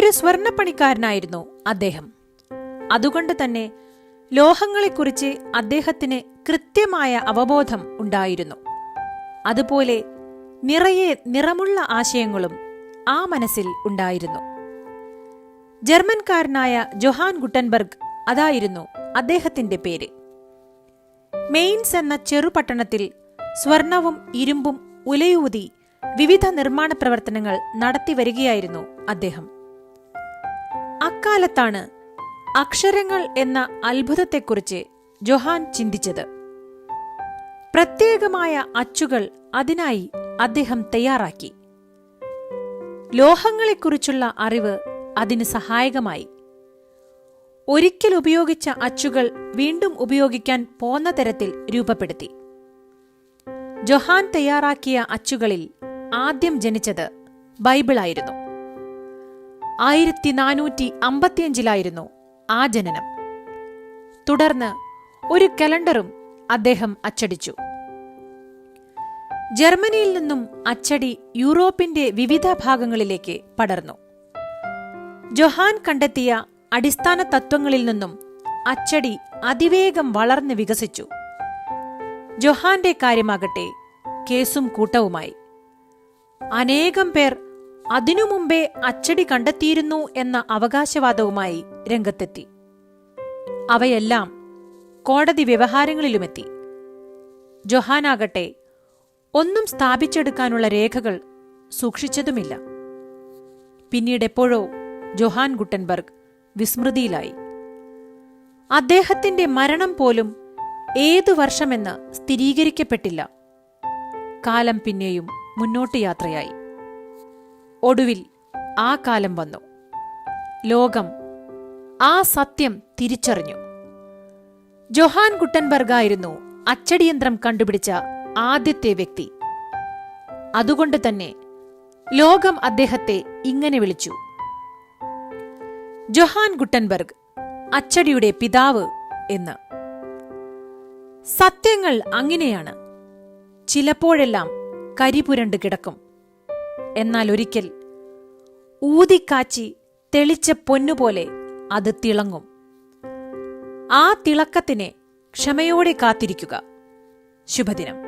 ഒരു സ്വർണ്ണപ്പണിക്കാരനായിരുന്നു അദ്ദേഹം. അതുകൊണ്ട് തന്നെ ലോഹങ്ങളെക്കുറിച്ച് അദ്ദേഹത്തിന് കൃത്യമായ അവബോധം ഉണ്ടായിരുന്നു. അതുപോലെ നിറയെ നിറമുള്ള ആശയങ്ങളും ആ മനസ്സിൽ ഉണ്ടായിരുന്നു. ജർമ്മൻകാരനായ ജൊഹാൻ ഗുട്ടൻബർഗ്, അതായിരുന്നു അദ്ദേഹത്തിന്റെ പേര്. മെയിൻസ് എന്ന ചെറുപട്ടണത്തിൽ സ്വർണവും ഇരുമ്പും ഉലയൂതി വിവിധ നിർമ്മാണ പ്രവർത്തനങ്ങൾ നടത്തിവരികയായിരുന്നു അദ്ദേഹം. അക്കാലത്താണ് അക്ഷരങ്ങൾ എന്ന അത്ഭുതത്തെക്കുറിച്ച് ജൊഹാൻ ചിന്തിച്ചത്. പ്രത്യേകമായ അച്ചുകൾ അതിനായി അദ്ദേഹം തയ്യാറാക്കി. ലോഹങ്ങളെക്കുറിച്ചുള്ള അറിവ് അതിന് സഹായകമായി. ഒരിക്കൽ ഉപയോഗിച്ച അച്ചുകൾ വീണ്ടും ഉപയോഗിക്കാൻ പോന്ന തരത്തിൽ രൂപപ്പെടുത്തി. ജൊഹാൻ തയ്യാറാക്കിയ അച്ചുകളിൽ ആദ്യം ജനിച്ചത് ബൈബിളായിരുന്നു. 1455 ആ ജനനം. തുടർന്ന് ഒരു കലണ്ടറും അദ്ദേഹം അച്ചടിച്ചു. ജർമ്മനിയിൽ നിന്നും അച്ചടി യൂറോപ്പിന്റെ വിവിധ ഭാഗങ്ങളിലേക്ക് പടർന്നു. ജൊഹാൻ കണ്ടെത്തിയ അടിസ്ഥാന തത്വങ്ങളിൽ നിന്നും അച്ചടി അതിവേഗം വളർന്ന് വികസിച്ചു. ജൊഹാന്റെ കാര്യമാകട്ടെ കേസും കൂട്ടവുമായി. അനേകം പേർ അതിനു മുമ്പേ അച്ചടി കണ്ടെത്തിയിരുന്നു എന്ന അവകാശവാദവുമായി രംഗത്തെത്തി. അവയെല്ലാം കോടതി വ്യവഹാരങ്ങളിലുമെത്തി. ജൊഹാനാകട്ടെ ഒന്നും സ്ഥാപിച്ചെടുക്കാനുള്ള രേഖകൾ സൂക്ഷിച്ചതുമില്ല. പിന്നീടെപ്പോഴോ ജൊഹാൻ ഗുട്ടൻബർഗ് വിസ്മൃതിയിലായി. അദ്ദേഹത്തിന്റെ മരണം പോലും ഏതു വർഷമെന്ന് സ്ഥിരീകരിക്കപ്പെട്ടില്ല. കാലം പിന്നെയും മുന്നോട്ട് യാത്രയായി. ഒടുവിൽ ആ കാലം വന്നു. ലോകം ആ സത്യം തിരിച്ചറിഞ്ഞു. ജൊഹാൻ ഗുട്ടൻബർഗായിരുന്നു അച്ചടിയന്ത്രം കണ്ടുപിടിച്ച ആദ്യത്തെ വ്യക്തി. അതുകൊണ്ട് തന്നെ ലോകം അദ്ദേഹത്തെ ഇങ്ങനെ വിളിച്ചു: ജൊഹാൻ ഗുട്ടൻബർഗ്, അച്ചടിയുടെ പിതാവ് എന്ന്. സത്യങ്ങൾ അങ്ങനെയാണ്. ചിലപ്പോഴെല്ലാം കരിപുരണ്ട് കിടക്കും. എന്നാൽ ഒരിക്കൽ ഊതിക്കാച്ചി തെളിച്ച പൊന്നുപോലെ അത് തിളങ്ങും. ആ തിളക്കത്തിനെ ക്ഷമയോടെ കാത്തിരിക്കുക. ശുഭദിനം.